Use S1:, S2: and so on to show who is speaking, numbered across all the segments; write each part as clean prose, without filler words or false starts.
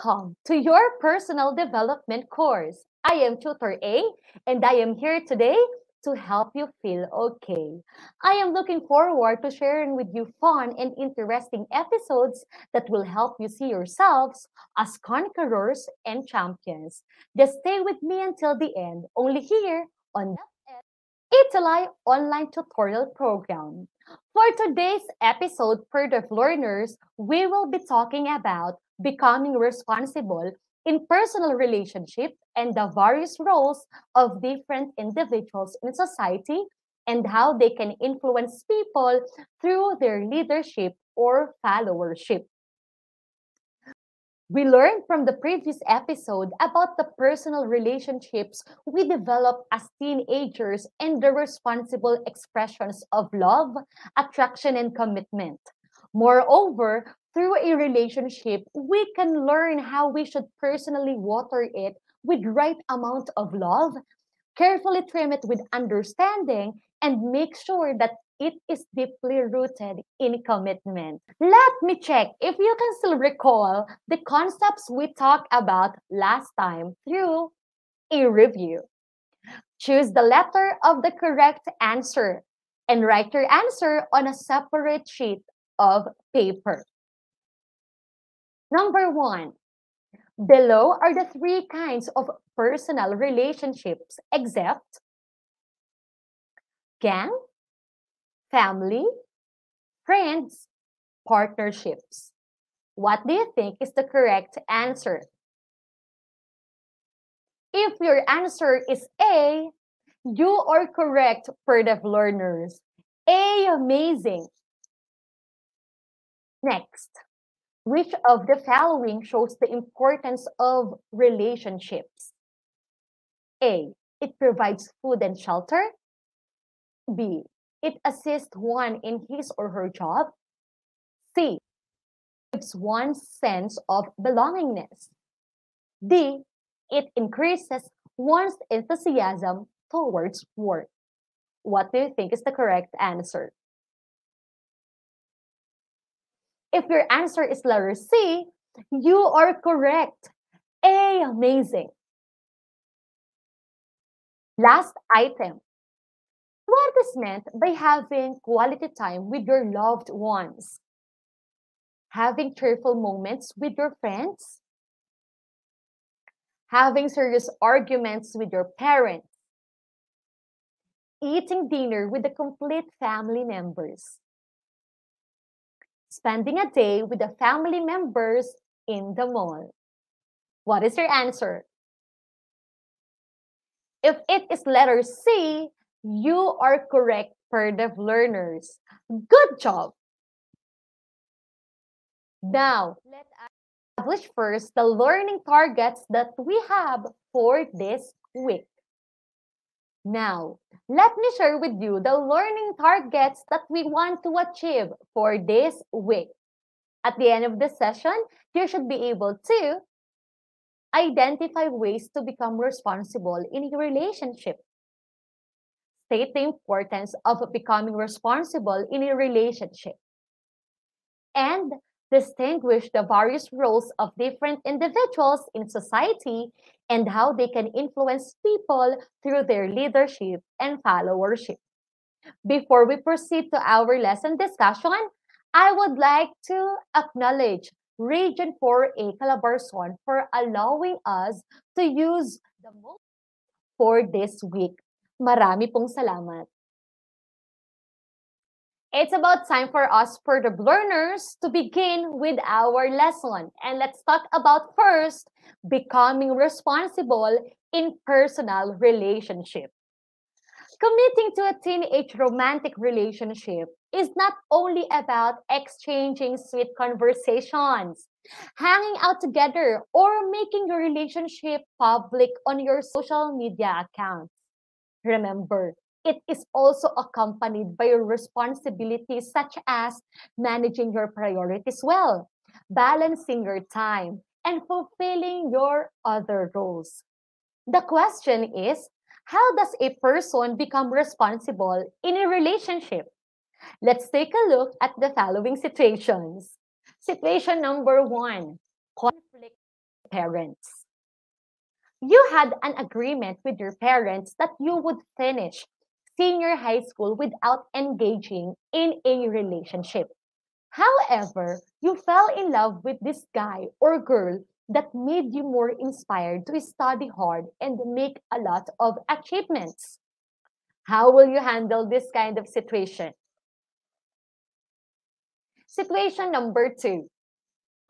S1: Welcome to your personal development course. I am Tutor A, and I am here today to help you feel okay. I am looking forward to sharing with you fun and interesting episodes that will help you see yourselves as conquerors and champions. Just stay with me until the end, only here on ETUlay online tutorial program. For today's episode for the learners, we will be talking about becoming responsible in personal relationships and the various roles of different individuals in society and how they can influence people through their leadership or followership. We learned from the previous episode about the personal relationships we develop as teenagers and the responsible expressions of love, attraction, and commitment. Moreover, through a relationship, we can learn how we should personally water it with right amount of love, carefully trim it with understanding, and make sure that it is deeply rooted in commitment. Let me check if you can still recall the concepts we talked about last time through a review. Choose the letter of the correct answer and write your answer on a separate sheet of paper. Number 1. Below are the 3 kinds of personal relationships except gang, family, friends, partnerships. What do you think is the correct answer? If your answer is A, you are correct for the learners. A, amazing. Next, which of the following shows the importance of relationships? A, it provides food and shelter. B, it assists one in his or her job. C, gives one sense of belongingness. D, it increases one's enthusiasm towards work. What do you think is the correct answer? If your answer is letter C, you are correct. A, amazing. Last item. What is meant by having quality time with your loved ones? Having cheerful moments with your friends? Having serious arguments with your parents? Eating dinner with the complete family members? Spending a day with the family members in the mall? What is your answer? If it is letter C, you are correct for the learners. Good job! Now, let us establish first the learning targets that we have for this week. Now, let me share with you the learning targets that we want to achieve for this week. At the end of the session, you should be able to identify ways to become responsible in a relationship. State the importance of becoming responsible in a relationship. And distinguish the various roles of different individuals in society and how they can influence people through their leadership and followership. Before we proceed to our lesson discussion, I would like to acknowledge Region 4A Calabarzon for allowing us to use the most for this week. Marami pong salamat. It's about time for us, for the learners, to begin with our lesson. And let's talk about first, becoming responsible in personal relationship. Committing to a teenage romantic relationship is not only about exchanging sweet conversations, hanging out together, or making your relationship public on your social media accounts. Remember, it is also accompanied by responsibilities such as managing your priorities well, balancing your time, and fulfilling your other roles. The question is, how does a person become responsible in a relationship? Let's take a look at the following situations. Situation number 1, conflict parents. You had an agreement with your parents that you would finish senior high school without engaging in a relationship. However, you fell in love with this guy or girl that made you more inspired to study hard and make a lot of achievements. How will you handle this kind of situation? Situation number 2,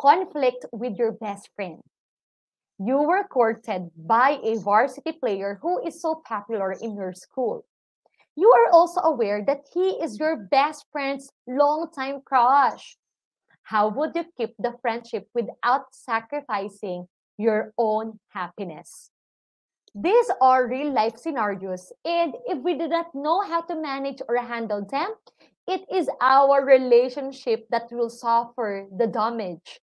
S1: conflict with your best friend. You were courted by a varsity player who is so popular in your school. You are also aware that he is your best friend's longtime crush. How would you keep the friendship without sacrificing your own happiness? These are real life scenarios, and if we do not know how to manage or handle them, it is our relationship that will suffer the damage.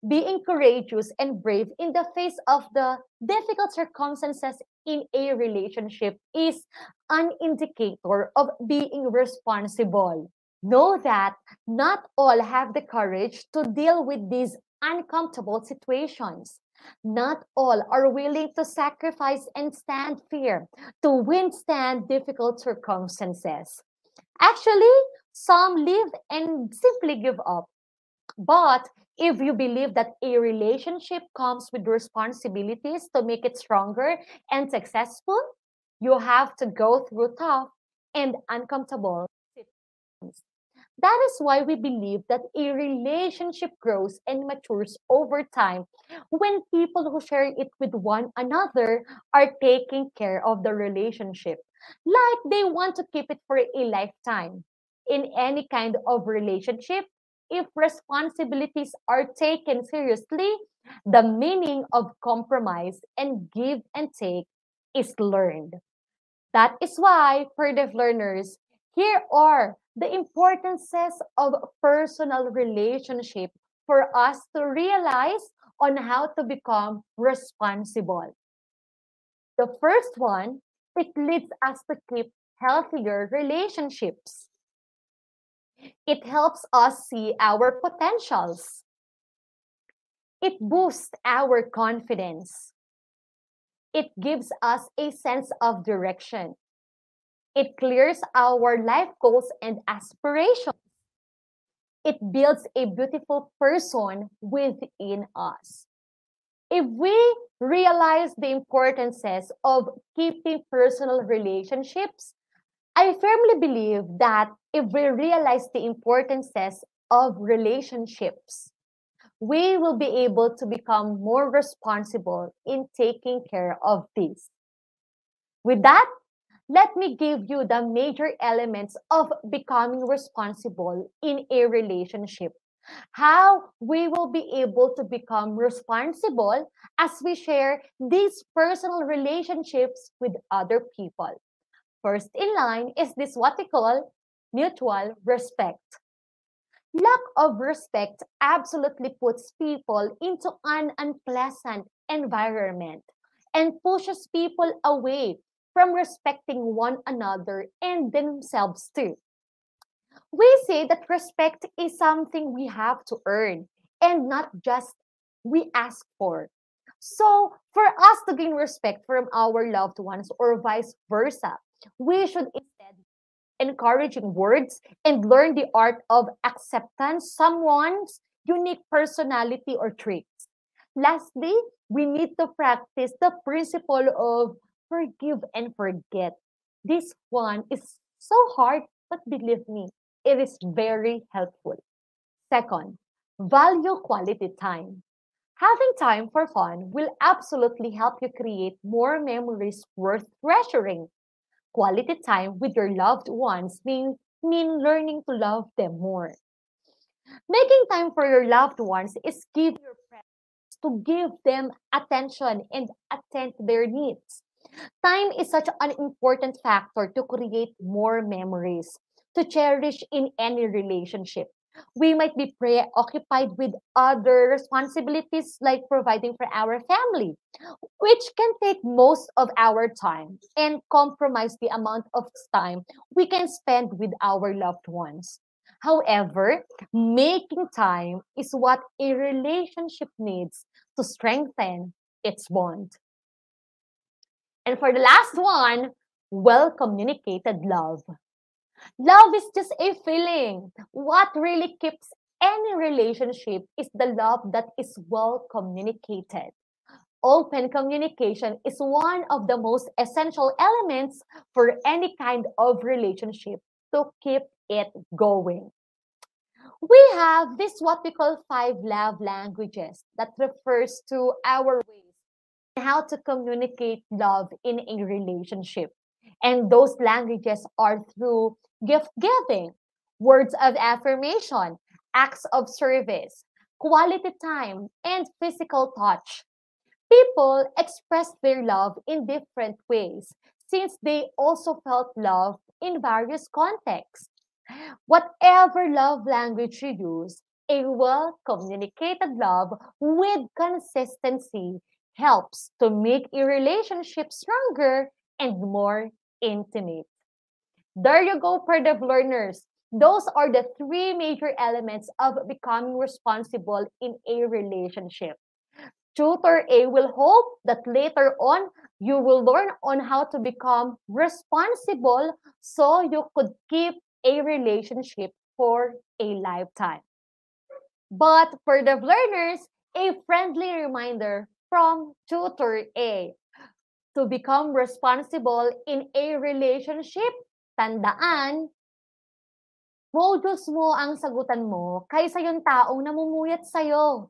S1: Being courageous and brave in the face of the difficult circumstances in a relationship is an indicator of being responsible. Know that not all have the courage to deal with these uncomfortable situations. Not all are willing to sacrifice and stand firm to withstand difficult circumstances. Actually, some live and simply give up. But if you believe that a relationship comes with responsibilities to make it stronger and successful, you have to go through tough and uncomfortable situations. That is why we believe that a relationship grows and matures over time when people who share it with one another are taking care of the relationship, like they want to keep it for a lifetime. In any kind of relationship, if responsibilities are taken seriously, the meaning of compromise and give and take is learned. That is why, for deaf learners, here are the importances of personal relationship for us to realize on how to become responsible. The first one, it leads us to keep healthier relationships. It helps us see our potentials. It boosts our confidence. It gives us a sense of direction. It clears our life goals and aspirations. It builds a beautiful person within us. If we realize the importances of keeping personal relationships, I firmly believe that if we realize the importances of relationships, we will be able to become more responsible in taking care of these. With that, let me give you the major elements of becoming responsible in a relationship. How we will be able to become responsible as we share these personal relationships with other people. First in line is this what we call mutual respect. Lack of respect absolutely puts people into an unpleasant environment and pushes people away from respecting one another and themselves too. We say that respect is something we have to earn and not just we ask for. So, for us to gain respect from our loved ones or vice versa, we should instead encouraging words and learn the art of acceptance someone's unique personality or traits. Lastly, we need to practice the principle of forgive and forget. This one is so hard, but believe me, it is very helpful. Second, value quality time. Having time for fun will absolutely help you create more memories worth treasuring. Quality time with your loved ones mean learning to love them more. Making time for your loved ones is give your presence to give them attention and attend to their needs. Time is such an important factor to create more memories, to cherish in any relationship. We might be preoccupied with other responsibilities like providing for our family, which can take most of our time and compromise the amount of time we can spend with our loved ones. However, making time is what a relationship needs to strengthen its bond. And for the last one, well-communicated love. Love is just a feeling. What really keeps any relationship is the love that is well communicated. Open communication is one of the most essential elements for any kind of relationship to keep it going. We have this what we call 5 love languages that refers to our ways and how to communicate love in a relationship. And those languages are through gift giving, words of affirmation, acts of service, quality time, and physical touch. People express their love in different ways since they also felt love in various contexts. Whatever love language you use, a well communicated love with consistency helps to make a relationship stronger and more intimate. There you go, Purdue learners. Those are the 3 major elements of becoming responsible in a relationship. Tutor A will hope that later on you will learn on how to become responsible so you could keep a relationship for a lifetime. But for the learners, a friendly reminder from Tutor A to become responsible in a relationship, tandaan, modus mo ang sagutan mo kaysa yung taong namumuyat sa'yo.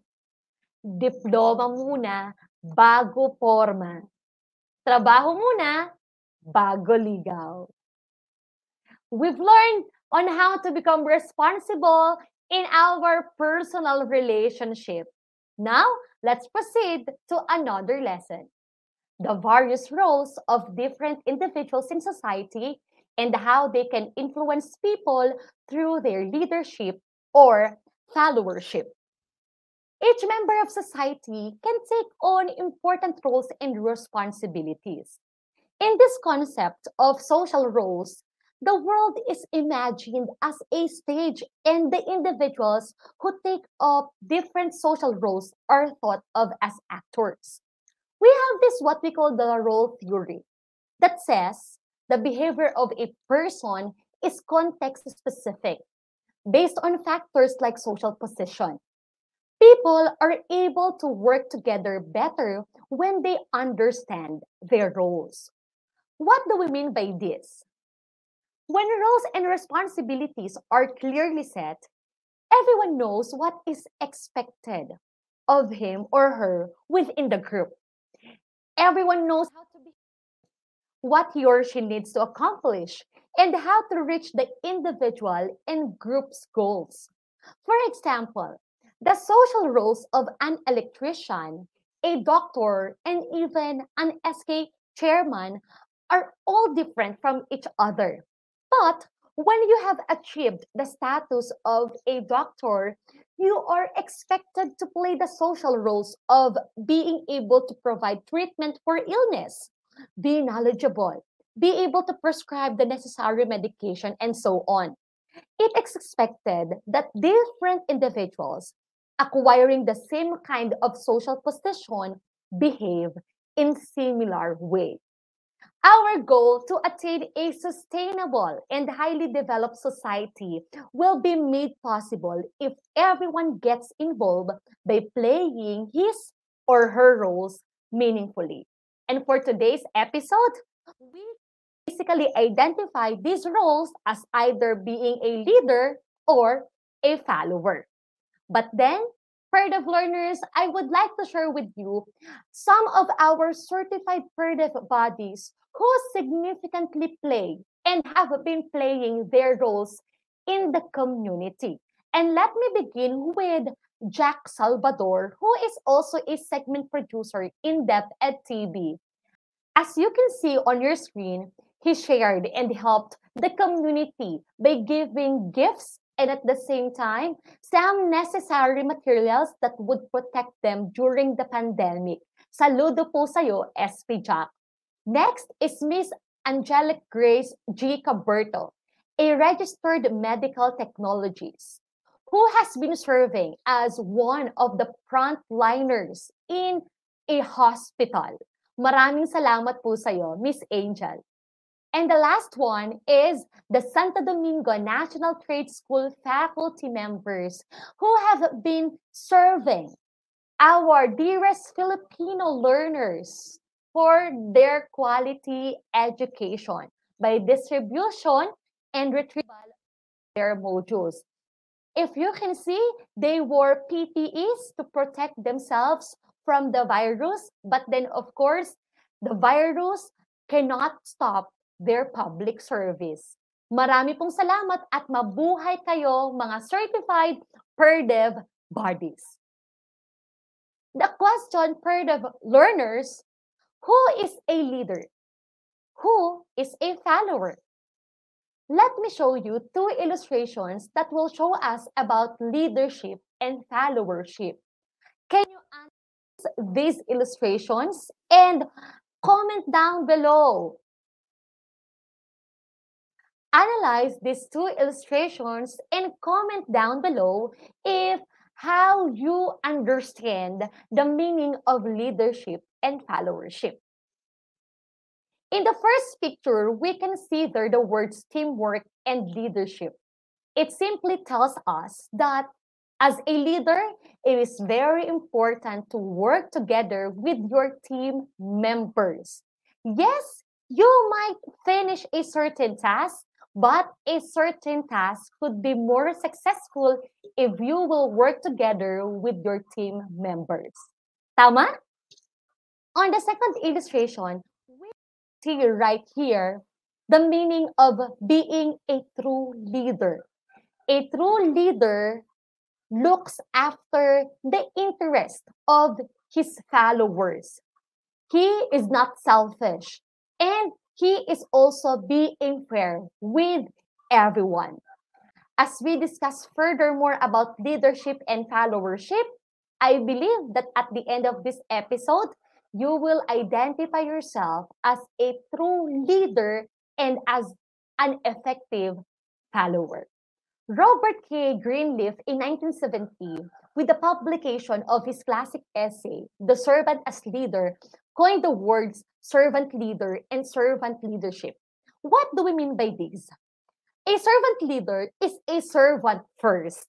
S1: Diploma muna bago porma. Trabaho muna bago ligaw. We've learned on how to become responsible in our personal relationship. Now, let's proceed to another lesson. The various roles of different individuals in society and how they can influence people through their leadership or followership. Each member of society can take on important roles and responsibilities. In this concept of social roles, the world is imagined as a stage, and the individuals who take up different social roles are thought of as actors. We have this what we call the role theory that says the behavior of a person is context specific based on factors like social position. People are able to work together better when they understand their roles. What do we mean by this? When roles and responsibilities are clearly set, everyone knows what is expected of him or her within the group. Everyone knows how to be, what he or she needs to accomplish, and how to reach the individual and group's goals. For example, the social roles of an electrician, a doctor, and even an SK chairman are all different from each other. But when you have achieved the status of a doctor, you are expected to play the social roles of being able to provide treatment for illness, be knowledgeable, be able to prescribe the necessary medication, and so on. It is expected that different individuals acquiring the same kind of social position behave in similar way. Our goal to attain a sustainable and highly developed society will be made possible if everyone gets involved by playing his or her roles meaningfully. And for today's episode, we basically identify these roles as either being a leader or a follower. But then, Purdue learners, I would like to share with you some of our certified Purdue bodies who significantly play and have been playing their roles in the community. And let me begin with Jack Salvador, who is also a segment producer in DepEd TV. As you can see on your screen, he shared and helped the community by giving gifts and at the same time, some necessary materials that would protect them during the pandemic. Saludo po sa'yo, SP Jack. Next is Miss Angelic Grace G. Caberto, a registered medical technologist who has been serving as one of the frontliners in a hospital. Maraming salamat po sa'yo, Miss Angel. And the last one is the Santo Domingo National Trade School faculty members who have been serving our dearest Filipino learners for their quality education by distribution and retrieval of their modules. If you can see, they wore PPEs to protect themselves from the virus, but then of course, the virus cannot stop their public service. Marami pong salamat at mabuhay kayo mga certified PERDEV bodies. The question, PERDEV learners, who is a leader? Who is a follower? Let me show you two illustrations that will show us about leadership and followership. Can you analyze these illustrations and comment down below? Analyze these two illustrations and comment down below if how you understand the meaning of leadership and followership. In the first picture, we can see there the words teamwork and leadership. It simply tells us that as a leader, it is very important to work together with your team members. Yes, you might finish a certain task, but a certain task could be more successful if you will work together with your team members. Tama? On the second illustration, we see right here the meaning of being a true leader. A true leader looks after the interest of his followers. He is not selfish, and he is also being fair with everyone. As we discuss furthermore about leadership and followership, I believe that at the end of this episode, you will identify yourself as a true leader and as an effective follower. Robert K. Greenleaf in 1970, with the publication of his classic essay, The Servant as Leader, coined the words servant leader and servant leadership. What do we mean by this? A servant leader is a servant first.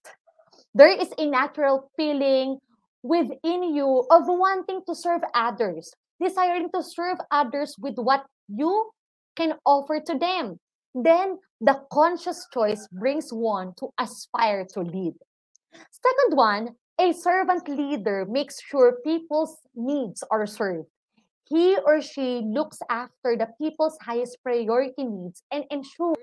S1: There is a natural feeling within you of wanting to serve others, desiring to serve others with what you can offer to them. Then the conscious choice brings one to aspire to lead. Second one, a servant leader makes sure people's needs are served. He or she looks after the people's highest priority needs and ensures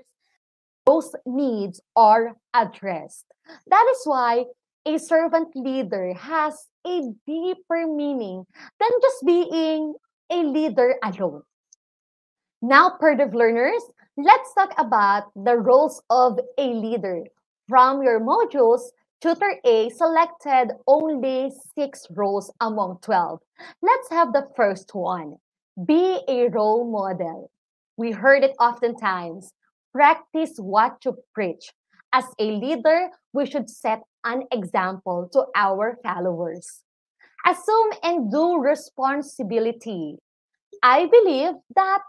S1: those needs are addressed. That is why a servant leader has a deeper meaning than just being a leader alone. Now, PERDEV learners, let's talk about the roles of a leader. From your modules, Tutor A selected only 6 roles among 12. Let's have the first one. Be a role model. We heard it oftentimes. Practice what you preach. As a leader, we should set an example to our followers. Assume and do responsibility. I believe that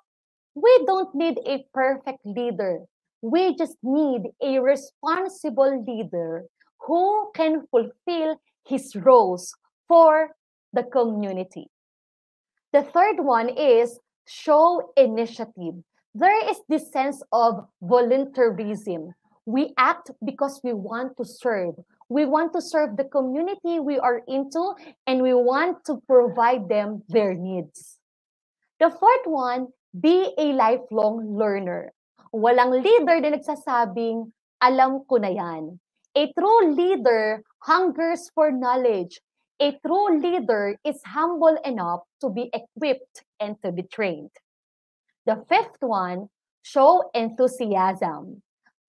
S1: we don't need a perfect leader. We just need a responsible leader who can fulfill his roles for the community. The third one is show initiative. There is this sense of volunteerism. We act because we want to serve. We want to serve the community we are into, and we want to provide them their needs. The fourth one, be a lifelong learner. Walang leader na nagsasabing, alam ko na yan. A true leader hungers for knowledge. A true leader is humble enough to be equipped and to be trained. The fifth one, show enthusiasm.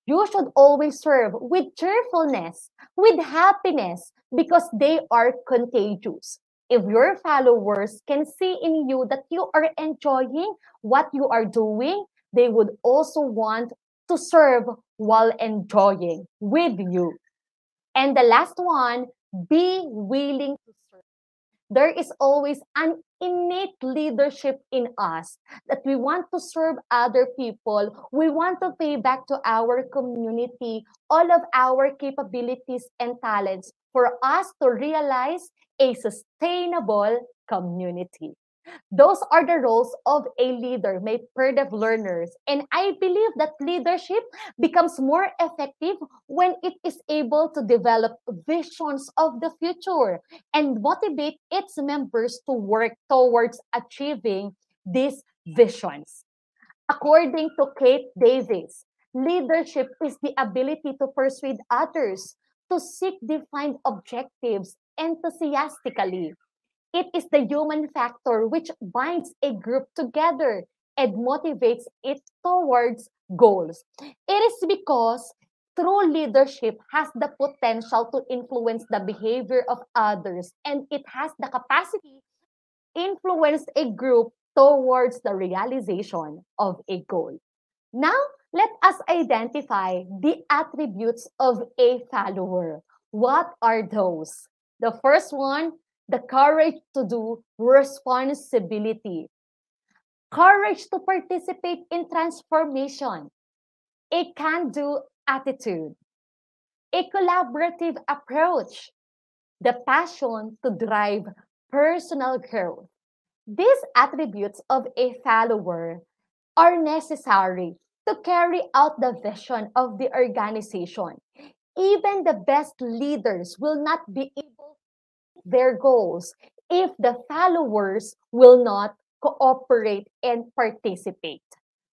S1: You should always serve with cheerfulness, with happiness, because they are contagious. If your followers can see in you that you are enjoying what you are doing, they would also want to serve while enjoying with you. And the last one, be willing to serve. There is always an innate leadership in us that we want to serve other people. We want to pay back to our community all of our capabilities and talents for us to realize a sustainable community. Those are the roles of a leader made per the learners. And I believe that leadership becomes more effective when it is able to develop visions of the future and motivate its members to work towards achieving these visions. According to Kate Davis, leadership is the ability to persuade others to seek defined objectives enthusiastically. It is the human factor which binds a group together and motivates it towards goals. It is because true leadership has the potential to influence the behavior of others, and it has the capacity to influence a group towards the realization of a goal. Now, let us identify the attributes of a follower. What are those? The first one, the courage to do responsibility, courage to participate in transformation, a can-do attitude, a collaborative approach, the passion to drive personal growth. These attributes of a follower are necessary to carry out the vision of the organization. Even the best leaders will not be able their goals if the followers will not cooperate and participate.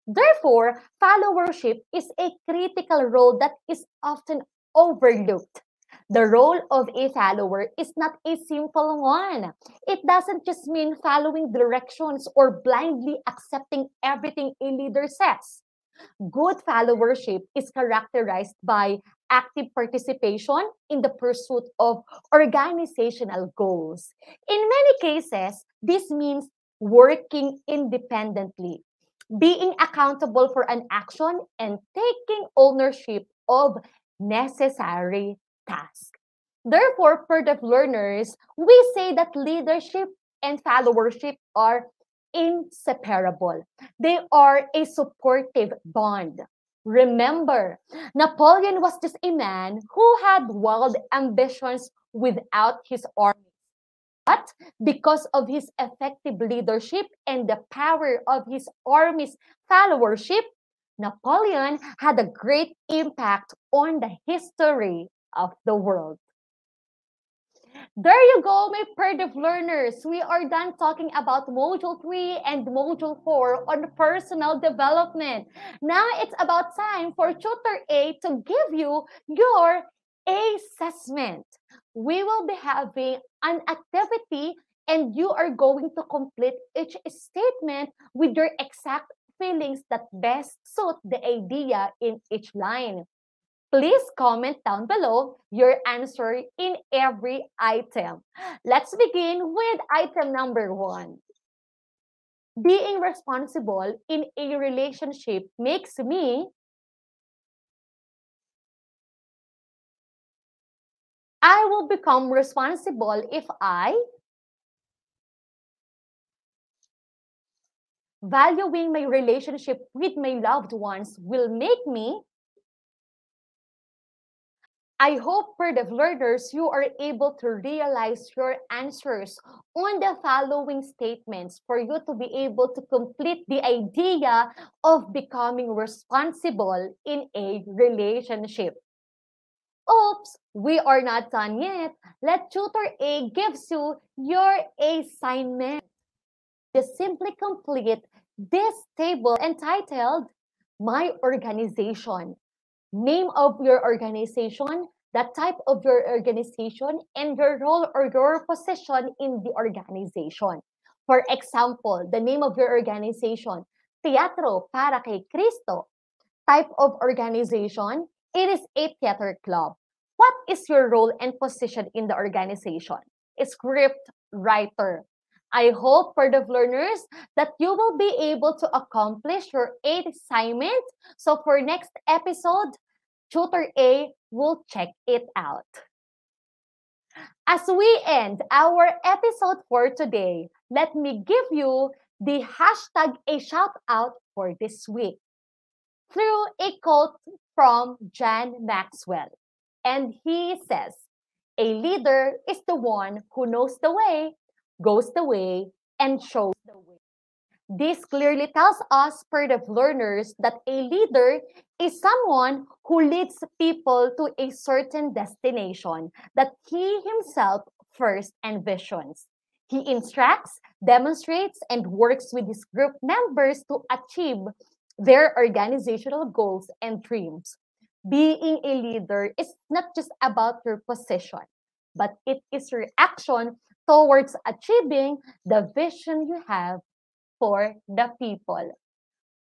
S1: Therefore, followership is a critical role that is often overlooked. The role of a follower is not a simple one. It doesn't just mean following directions or blindly accepting everything a leader says. Good followership is characterized by active participation in the pursuit of organizational goals. In many cases, this means working independently, being accountable for an action, and taking ownership of necessary tasks. Therefore, per the learners, we say that leadership and followership are inseparable. They are a supportive bond. Remember, Napoleon was just a man who had wild ambitions without his army. But because of his effective leadership and the power of his army's followership, Napoleon had a great impact on the history of the world. There you go, my Perdif learners. We are done talking about Module 3 and Module 4 on personal development. Now it's about time for Tutor A to give you your assessment. We will be having an activity and you are going to complete each statement with your exact feelings that best suit the idea in each line. Please comment down below your answer in every item. Let's begin with item number 1. Being responsible in a relationship makes me I will become responsible if I valuing my relationship with my loved ones will make me I hope for the learners you are able to realize your answers on the following statements for you to be able to complete the idea of becoming responsible in a relationship. Oops, we are not done yet. Let Tutor A gives you your assignment. Just simply complete this table entitled My Organization. Name of your organization, the type of your organization, and your role or your position in the organization. For example, the name of your organization, Teatro para kay Cristo. Type of organization, it is a theater club. What is your role and position in the organization? Script writer. I hope for the learners that you will be able to accomplish your assignment. So for next episode, Tutor A will check it out. As we end our episode for today, let me give you the hashtag a shout out for this week through a quote from John Maxwell. And he says, a leader is the one who knows the way, goes the way, and shows the way. This clearly tells us, part of learners, that a leader is someone who leads people to a certain destination that he himself first envisions. He instructs, demonstrates, and works with his group members to achieve their organizational goals and dreams. Being a leader is not just about your position, but it is your action towards achieving the vision you have for the people.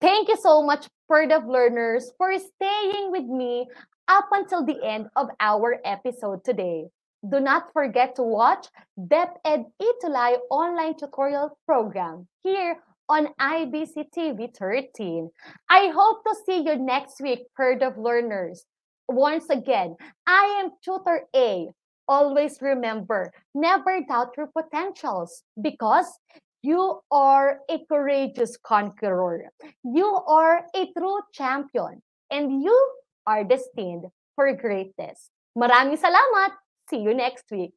S1: Thank you so much, Perd learners, for staying with me up until the end of our episode today. Do not forget to watch DepEd ETUlay online tutorial program here on IBC TV 13. I hope to see you next week, Perd learners. Once again, I am Tutor A. Always remember, never doubt your potentials because you are a courageous conqueror. You are a true champion. And you are destined for greatness. Maraming salamat! See you next week.